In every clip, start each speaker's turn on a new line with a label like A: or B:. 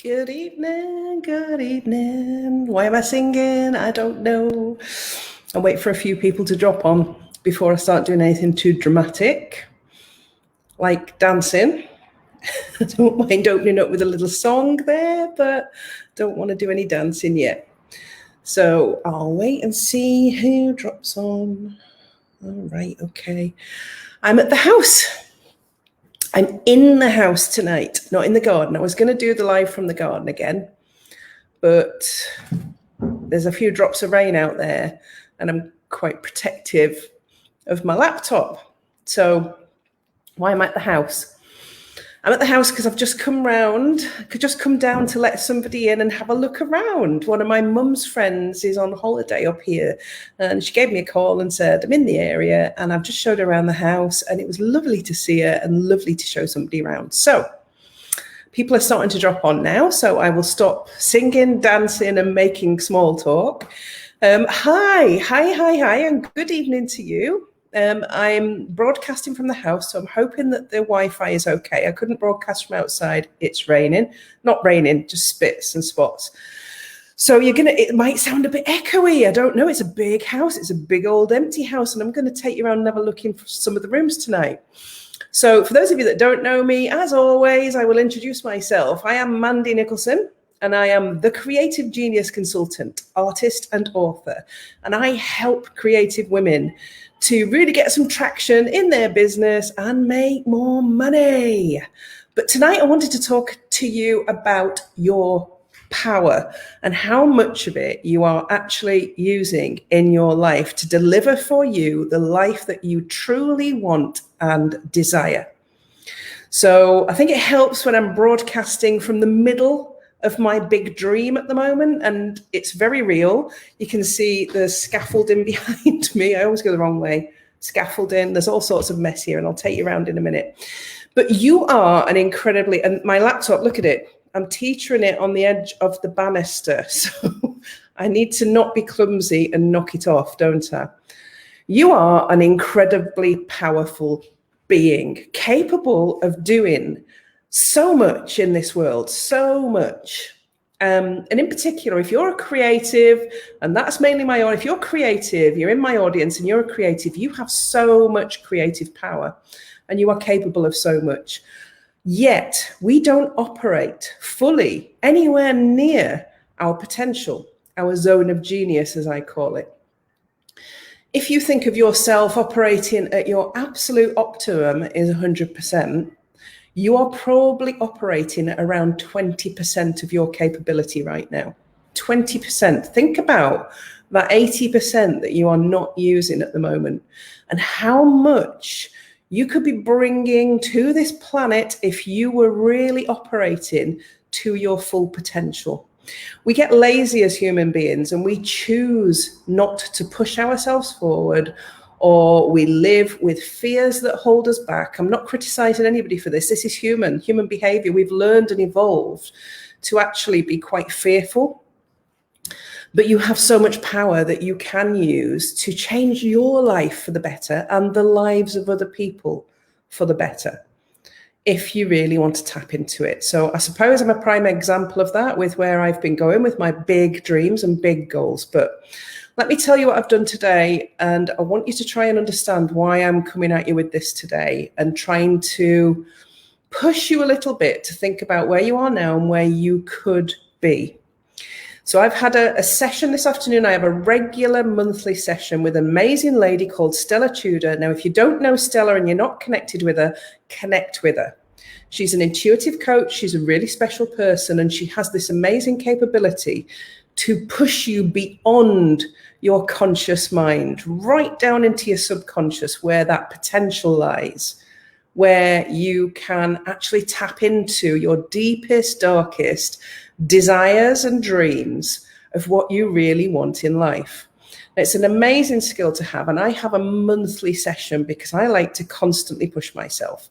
A: Good evening, good evening. Why am I singing? I don't know. I'll wait for a few people to drop on before I start doing anything too dramatic, like dancing. I don't mind opening up with a little song there, but don't want to do any dancing yet. So I'll wait and see who drops on. All right, okay. I'm at the house. I'm in the house tonight, not in the garden. I was going to do the live from the garden again, but there's a few drops of rain out there and I'm quite protective of my laptop. So why am I at the house? I'm at the house because I've just come round. I could just come down to let somebody in and have a look around. One of my mum's friends is on holiday up here, and she gave me a call and said, I'm in the area, and I've just showed her around the house, and it was lovely to see her and lovely to show somebody around. So people are starting to drop on now, so I will stop singing, dancing, and making small talk. Hi, and good evening to you. I'm broadcasting from the house, so I'm hoping that the Wi-Fi is okay. I couldn't broadcast from outside. It's raining. Not raining, just spits and spots. So it might sound a bit echoey. I don't know. It's a big house. It's a big old empty house, and I'm going to take you around and have a look in for some of the rooms tonight. So for those of you that don't know me, as always, I will introduce myself. I am Mandy Nicholson, and I am the creative genius consultant, artist, and author. And I help creative women to really get some traction in their business and make more money. But tonight I wanted to talk to you about your power and how much of it you are actually using in your life to deliver for you the life that you truly want and desire. So I think it helps when I'm broadcasting from the middle of my big dream at the moment, and it's very real. You can see the scaffolding behind me. I always go the wrong way. Scaffolding, there's all sorts of mess here, and I'll take you around in a minute. But you are an incredibly, and my laptop, look at it. I'm teetering it on the edge of the banister. So I need to not be clumsy and knock it off, don't I? You are an incredibly powerful being, capable of doing so much in this world, so much. And in particular, if you're a creative, and that's mainly my audience, if you're creative, you're in my audience and you're a creative, you have so much creative power and you are capable of so much. Yet we don't operate fully anywhere near our potential, our zone of genius, as I call it. If you think of yourself operating at your absolute optimum is 100%, you are probably operating at around 20% of your capability right now. 20%. Think about that 80% that you are not using at the moment and how much you could be bringing to this planet if you were really operating to your full potential. We get lazy as human beings and we choose not to push ourselves forward, or we live with fears that hold us back. I'm not criticizing anybody for this. This is human behavior. We've learned and evolved to actually be quite fearful. But you have so much power that you can use to change your life for the better and the lives of other people for the better, if you really want to tap into it. So I suppose I'm a prime example of that with where I've been going with my big dreams and big goals. But let me tell you what I've done today, and I want you to try and understand why I'm coming at you with this today and trying to push you a little bit to think about where you are now and where you could be. So I've had a session this afternoon. I have a regular monthly session with an amazing lady called Stella Tudor. Now, if you don't know Stella and you're not connected with her, connect with her. She's an intuitive coach. She's a really special person, and she has this amazing capability to push you beyond your conscious mind, right down into your subconscious, where that potential lies, where you can actually tap into your deepest, darkest desires and dreams of what you really want in life. It's an amazing skill to have, and I have a monthly session because I like to constantly push myself.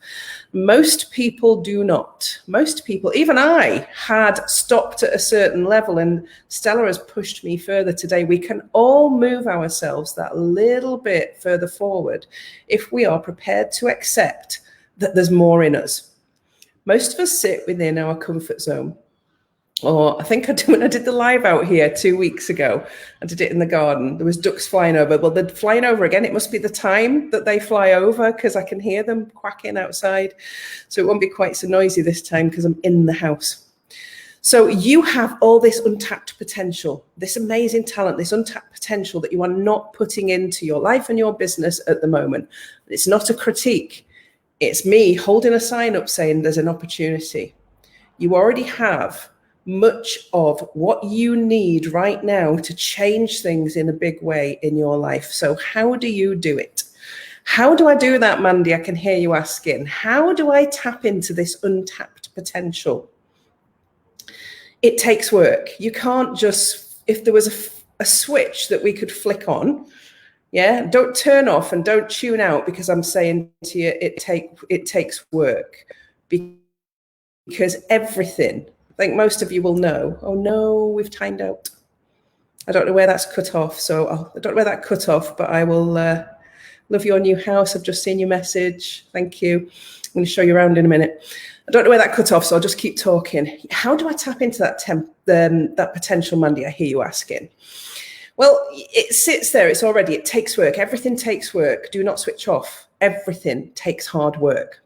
A: Most people do not. Most people, even I, had stopped at a certain level, and Stella has pushed me further today. We can all move ourselves that little bit further forward if we are prepared to accept that there's more in us. Most of us sit within our comfort zone. Or I think when I did the live out here 2 weeks ago, I did it in the garden. There was ducks flying over. Well, they're flying over again. It must be the time that they fly over because I can hear them quacking outside. So it won't be quite so noisy this time because I'm in the house. So you have all this untapped potential, this amazing talent, this untapped potential that you are not putting into your life and your business at the moment. It's not a critique. It's me holding a sign up saying there's an opportunity. You already have much of what you need right now to change things in a big way in your life. So how do you do it? How do I do that, Mandy? I can hear you asking. How do I tap into this untapped potential? It takes work. You can't just, if there was a switch that we could flick on, yeah, don't turn off and don't tune out because I'm saying to you, it takes work. Because everything, I think most of you will know, oh no, we've timed out. I don't know where that's cut off. So I don't know where that cut off, but I will love your new house. I've just seen your message. Thank you. I'm going to show you around in a minute. I don't know where that cut off, so I'll just keep talking. How do I tap into that potential, Mandy? I hear you asking. Well, it sits there. It takes work. Everything takes work. Do not switch off. Everything takes hard work.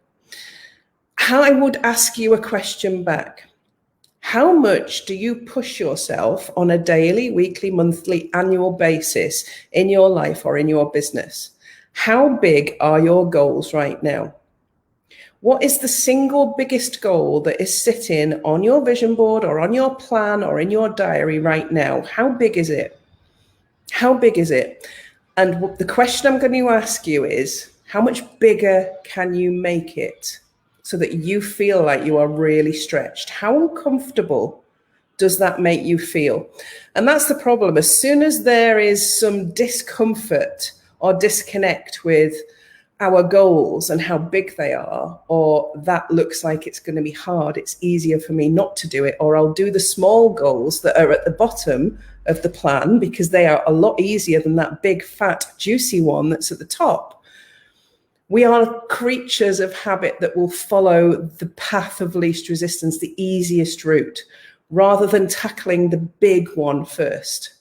A: How I would ask you a question back. How much do you push yourself on a daily, weekly, monthly, annual basis in your life or in your business? How big are your goals right now? What is the single biggest goal that is sitting on your vision board or on your plan or in your diary right now? How big is it? How big is it? And the question I'm going to ask you is, how much bigger can you make it so that you feel like you are really stretched? How uncomfortable does that make you feel? And that's the problem. As soon as there is some discomfort or disconnect with our goals and how big they are, or that looks like it's going to be hard, it's easier for me not to do it, or I'll do the small goals that are at the bottom of the plan because they are a lot easier than that big, fat, juicy one that's at the top. We are creatures of habit that will follow the path of least resistance, the easiest route, rather than tackling the big one first.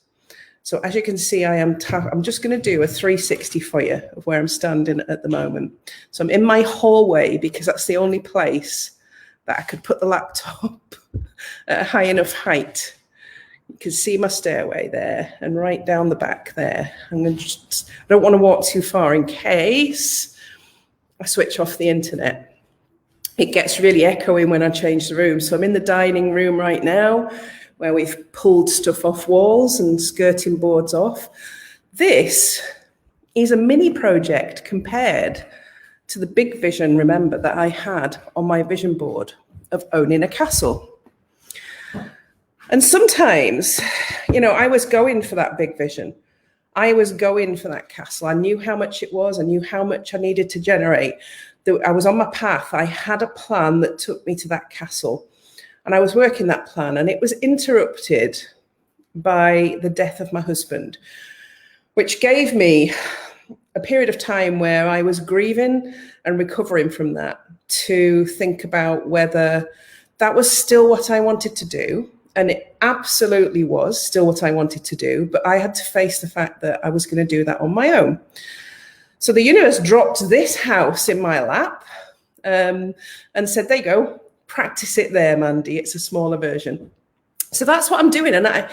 A: So as you can see, I'm just going to do a 360 for you of where I'm standing at the moment. So I'm in my hallway because that's the only place that I could put the laptop at a high enough height. You can see my stairway there and right down the back there. I don't want to walk too far in case I switch off the internet. It gets really echoing when I change the room. So I'm in the dining room right now, where we've pulled stuff off walls and skirting boards off. This is a mini project compared to the big vision, remember, that I had on my vision board of owning a castle. And sometimes, I was going for that big vision. I was going for that castle. I knew how much it was. I knew how much I needed to generate. I was on my path. I had a plan that took me to that castle. And I was working that plan, and it was interrupted by the death of my husband, which gave me a period of time where I was grieving and recovering from that to think about whether that was still what I wanted to do. And it absolutely was still what I wanted to do, but I had to face the fact that I was going to do that on my own. So the universe dropped this house in my lap and said, there you go. Practice it there, Mandy. It's a smaller version. So that's what I'm doing. And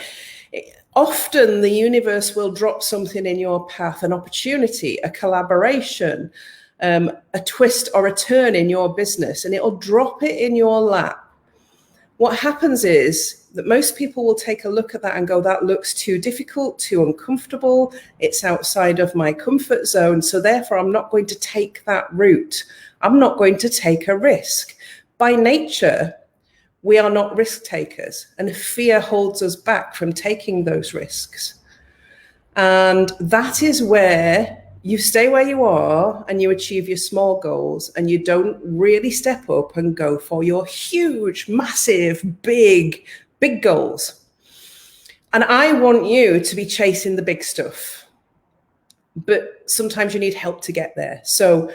A: often the universe will drop something in your path, an opportunity, a collaboration, a twist or a turn in your business, and it'll drop it in your lap. What happens is that most people will take a look at that and go, that looks too difficult, too uncomfortable. It's outside of my comfort zone. So therefore, I'm not going to take that route. I'm not going to take a risk. By nature, we are not risk takers, and fear holds us back from taking those risks. And that is where you stay where you are and you achieve your small goals, and you don't really step up and go for your huge, massive, big goals. And I want you to be chasing the big stuff, but sometimes you need help to get there. So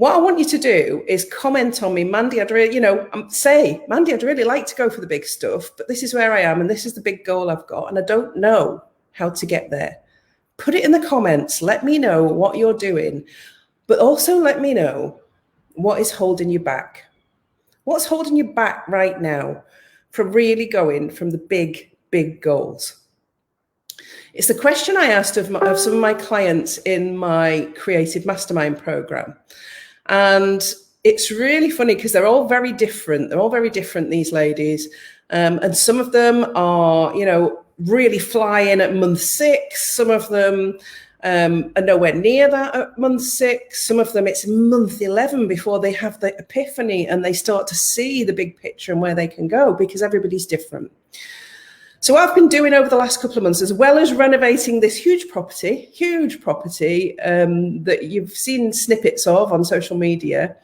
A: What I want you to do is comment on me, Mandy, I'd really, say, Mandy, I'd really like to go for the big stuff, but this is where I am and this is the big goal I've got and I don't know how to get there. Put it in the comments. Let me know what you're doing, but also let me know what is holding you back. What's holding you back right now from really going from the big, big goals? It's the question I asked of some of my clients in my Creative Mastermind program. And it's really funny because they're all very different. They're all very different, these ladies. And some of them are, really flying at month 6. Some of them are nowhere near that at month 6. Some of them, it's month 11 before they have the epiphany and they start to see the big picture and where they can go, because everybody's different. So what I've been doing over the last couple of months, as well as renovating this huge property that you've seen snippets of on social media,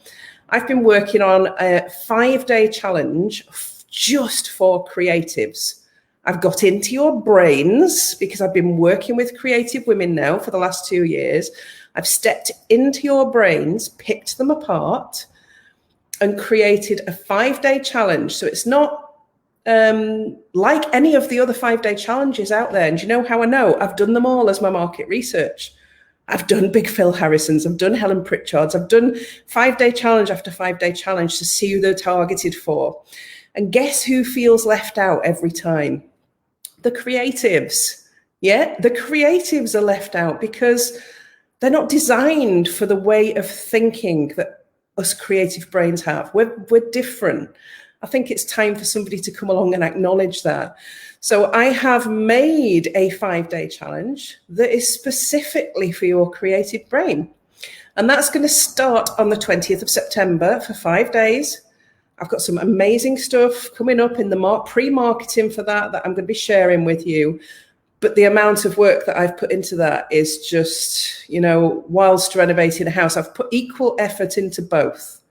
A: I've been working on a 5-day challenge just for creatives. I've got into your brains because I've been working with creative women now for the last 2 years. I've stepped into your brains, picked them apart, and created a 5-day challenge. So it's not like any of the other 5-day challenges out there. And you know how I know? I've done them all as my market research. I've done Big Phil Harrison's, I've done Helen Pritchard's, I've done 5-day challenge after 5-day challenge to see who they're targeted for. And guess who feels left out every time? The creatives. Yeah, the creatives are left out because they're not designed for the way of thinking that us creative brains have. We're different. I think it's time for somebody to come along and acknowledge that. So I have made a 5-day challenge that is specifically for your creative brain. And that's going to start on the 20th of September for 5 days. I've got some amazing stuff coming up in the pre-marketing for that I'm going to be sharing with you. But the amount of work that I've put into that is just, whilst renovating a house, I've put equal effort into both.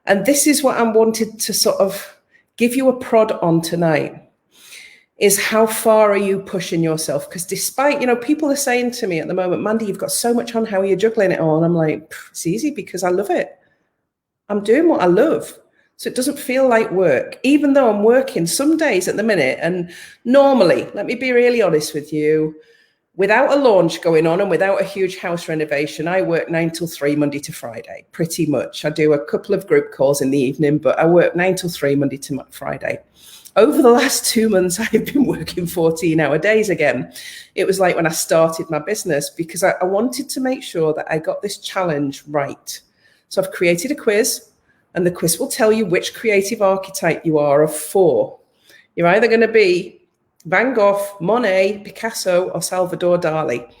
A: And this is what I wanted to sort of give you a prod on tonight, is how far are you pushing yourself? Because despite, people are saying to me at the moment, Mandy, you've got so much on, how are you juggling it all? And I'm like, it's easy because I love it. I'm doing what I love. So it doesn't feel like work, even though I'm working some days at the minute. And normally, let me be really honest with you, without a launch going on and without a huge house renovation, I work 9 till 3 Monday to Friday, pretty much. I do a couple of group calls in the evening, but I work 9 till 3 Monday to Friday. Over the last 2 months, I've been working 14-hour days again. It was like when I started my business, because I wanted to make sure that I got this challenge right. So I've created a quiz, and the quiz will tell you which creative archetype you are of 4. You're either going to be Van Gogh, Monet, Picasso, or Salvador Dali.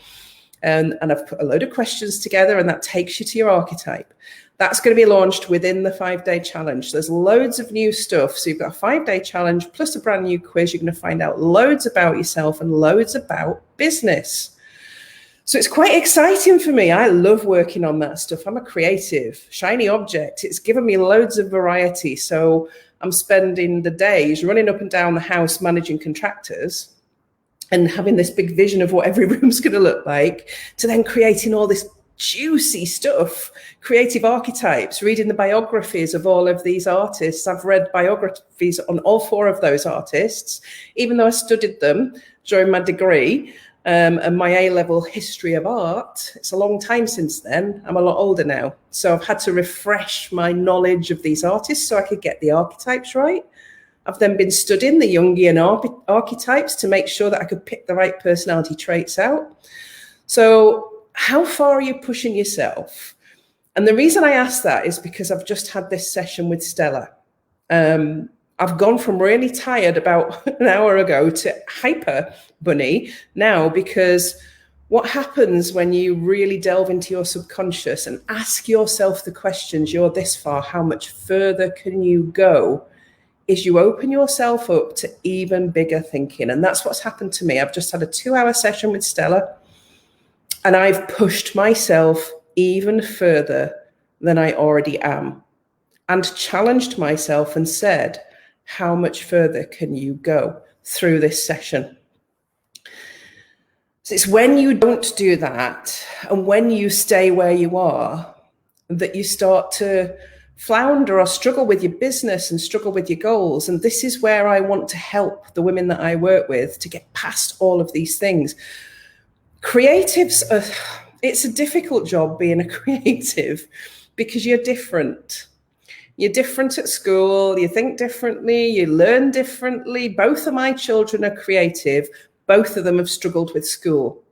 A: And I've put a load of questions together, and that takes you to your archetype. That's going to be launched within the 5-day challenge. There's loads of new stuff. So you've got a 5-day challenge plus a brand new quiz. You're going to find out loads about yourself and loads about business. So it's quite exciting for me. I love working on that stuff. I'm a creative, shiny object. It's given me loads of variety. So I'm spending the days running up and down the house managing contractors and having this big vision of what every room's going to look like, to then creating all this juicy stuff, creative archetypes, reading the biographies of all of these artists. I've read biographies on all 4 of those artists, even though I studied them during my degree. And my A-level history of art. It's a long time since then. I'm a lot older now. So I've had to refresh my knowledge of these artists so I could get the archetypes right. I've then been studying the Jungian archetypes to make sure that I could pick the right personality traits out. So how far are you pushing yourself? And the reason I ask that is because I've just had this session with Stella. I've gone from really tired about an hour ago to hyper bunny now, because what happens when you really delve into your subconscious and ask yourself the questions, you're this far, how much further can you go, is you open yourself up to even bigger thinking. And that's what's happened to me. I've just had a 2-hour session with Stella, and I've pushed myself even further than I already am, and challenged myself and said, how much further can you go through this session? So it's when you don't do that, and when you stay where you are, that you start to flounder or struggle with your business and struggle with your goals. And this is where I want to help the women that I work with to get past all of these things. Creatives it's a difficult job being a creative because you're different. You're different at school, you think differently, you learn differently. Both of my children are creative. Both of them have struggled with school.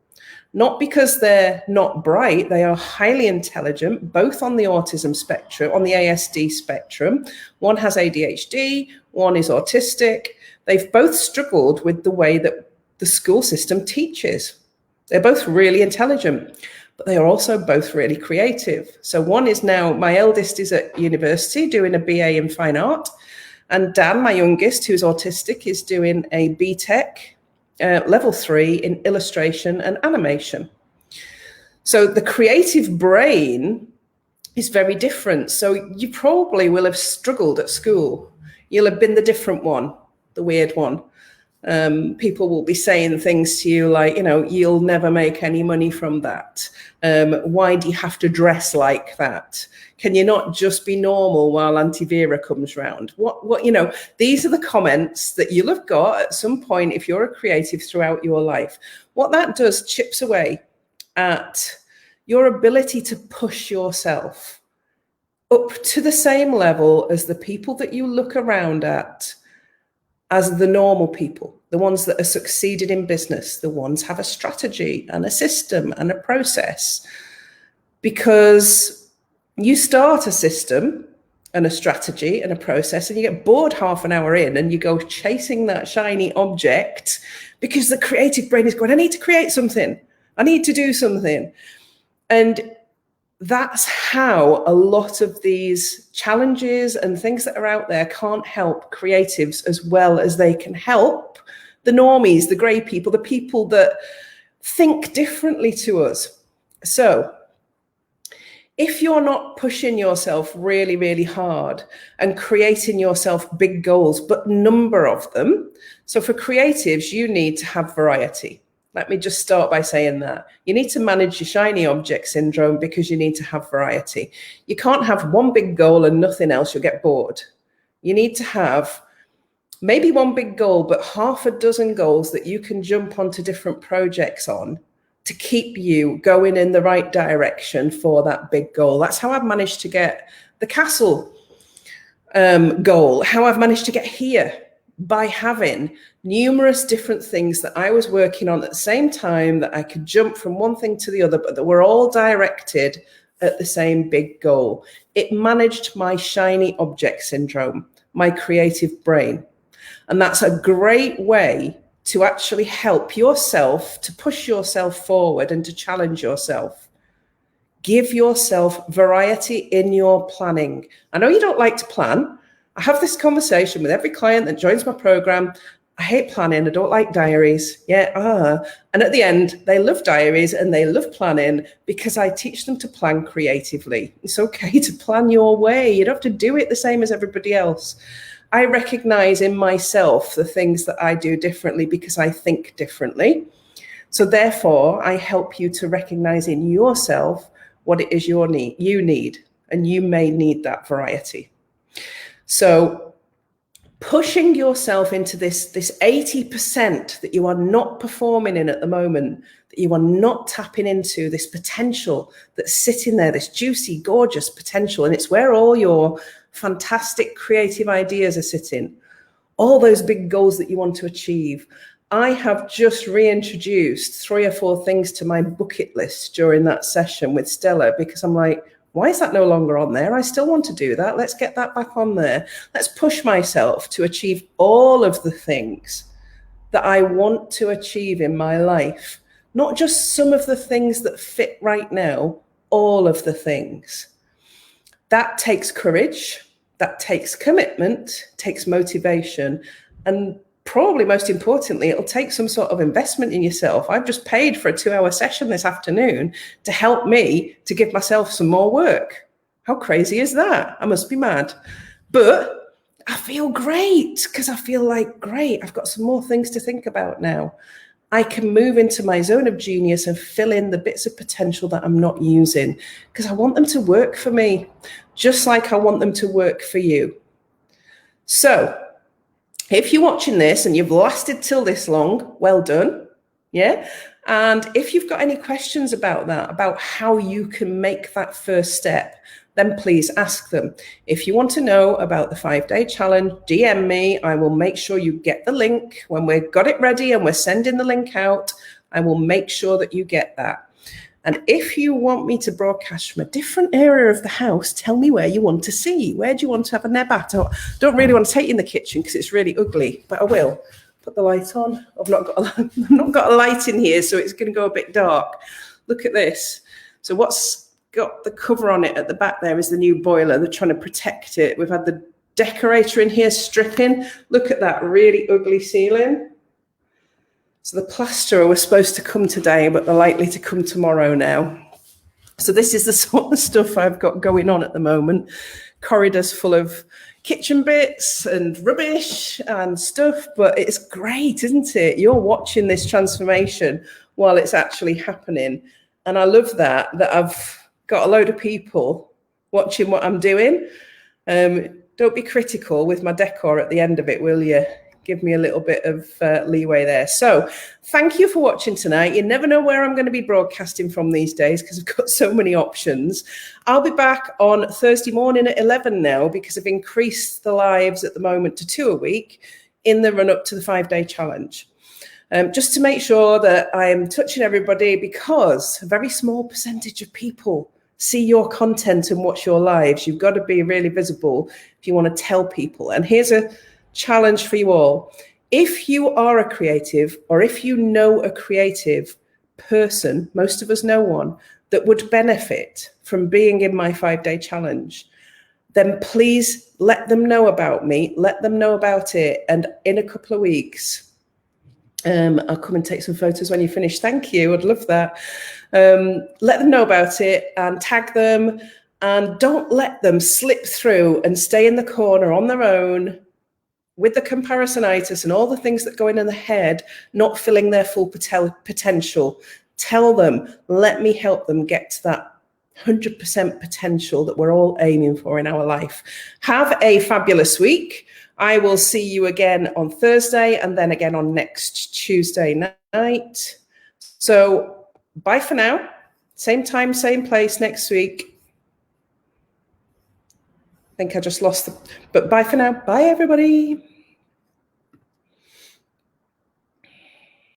A: Not because they're not bright, they are highly intelligent, both on the autism spectrum, on the ASD spectrum. One has ADHD, one is autistic. They've both struggled with the way that the school system teaches. They're both really intelligent, but they are also both really creative. So one is now, my eldest is at university doing a BA in fine art. And Dan, my youngest, who's autistic, is doing a BTEC level 3 in illustration and animation. So the creative brain is very different. So you probably will have struggled at school. You'll have been the different one, the weird one. People will be saying things to you like, you'll never make any money from that. Why do you have to dress like that? Can you not just be normal while Auntie Vera comes round? These are the comments that you'll have got at some point if you're a creative throughout your life. What that does chips away at your ability to push yourself up to the same level as the people that you look around at as the normal people, the ones that are succeeded in business, the ones have a strategy and a system and a process. Because you start a system and a strategy and a process and you get bored half an hour in and you go chasing that shiny object because the creative brain is going, I need to create something. I need to do something. And that's how a lot of these challenges and things that are out there can't help creatives as well as they can help the normies, the grey people, the people that think differently to us. So if you're not pushing yourself really, really hard and creating yourself big goals, but number of them. So for creatives, you need to have variety. Let me just start by saying that. You need to manage your shiny object syndrome because you need to have variety. You can't have one big goal and nothing else. You'll get bored. You need to have maybe one big goal, but half a dozen goals that you can jump onto different projects on to keep you going in the right direction for that big goal. That's how I've managed to get the castle goal, how I've managed to get here, by having numerous different things that I was working on at the same time that I could jump from one thing to the other, but that were all directed at the same big goal. It managed my shiny object syndrome, my creative brain. And that's a great way to actually help yourself, to push yourself forward and to challenge yourself. Give yourself variety in your planning. I know you don't like to plan. I have this conversation with every client that joins my program. I hate planning. I don't like diaries. And at the end, they love diaries and they love planning because I teach them to plan creatively. It's okay to plan your way. You don't have to do it the same as everybody else. I recognize in myself the things that I do differently because I think differently. So therefore, I help you to recognize in yourself what it is you need, and you may need that variety. So pushing yourself into this 80% that you are not performing in at the moment, that you are not tapping into, this potential that's sitting there, this juicy, gorgeous potential. And it's where all your fantastic creative ideas are sitting, all those big goals that you want to achieve. I have just reintroduced 3 or 4 things to my bucket list during that session with Stella because I'm like, why is that no longer on there? I still want to do that. Let's get that back on there. Let's push myself to achieve all of the things that I want to achieve in my life. Not just some of the things that fit right now, all of the things. That takes courage. That takes commitment, takes motivation. And probably most importantly, it'll take some sort of investment in yourself. I've just paid for a 2-hour session this afternoon to help me to give myself some more work. How crazy is that? I must be mad. But I feel great because I feel like, great, I've got some more things to think about now. I can move into my zone of genius and fill in the bits of potential that I'm not using, because I want them to work for me, just like I want them to work for you. So if you're watching this and you've lasted till this long, well done. Yeah. And if you've got any questions about that, about how you can make that first step, then please ask them. If you want to know about the 5-day challenge, DM me. I will make sure you get the link. When we've got it ready and we're sending the link out, I will make sure that you get that. And if you want me to broadcast from a different area of the house, tell me where you want to see. Where do you want to have a neb at? I don't really want to take you in the kitchen because it's really ugly, but I will. Put the light on. I've not got a light in here, so it's going to go a bit dark. Look at this. So what's got the cover on it at the back there is the new boiler. They're trying to protect it. We've had the decorator in here stripping. Look at that really ugly ceiling. So the plasterer was supposed to come today, but they're likely to come tomorrow now. So this is the sort of stuff I've got going on at the moment. Corridors full of kitchen bits and rubbish and stuff, but it's great, isn't it? You're watching this transformation while it's actually happening. And I love that I've got a load of people watching what I'm doing. Don't be critical with my decor at the end of it, will you? Give me a little bit of leeway there. So thank you for watching tonight. You never know where I'm going to be broadcasting from these days because I've got so many options. I'll be back on Thursday morning at 11 now because I've increased the lives at the moment to 2 a week in the run up to the 5-day challenge. Just to make sure that I am touching everybody, because a very small percentage of people see your content and watch your lives. You've got to be really visible if you want to tell people. And here's a challenge for you all. If you are a creative, or if you know a creative person, most of us know one, that would benefit from being in my 5-day challenge, then please let them know about me, let them know about it. And in a couple of weeks, I'll come and take some photos when you finish. Thank you, I'd love that. Let them know about it and tag them, and don't let them slip through and stay in the corner on their own with the comparisonitis and all the things that go in the head, not filling their full potential. Tell them, let me help them get to that 100% potential that we're all aiming for in our life. Have a fabulous week. I will see you again on Thursday and then again on next Tuesday night. So bye for now. Same time, same place next week. I think I just lost but bye for now. Bye, everybody.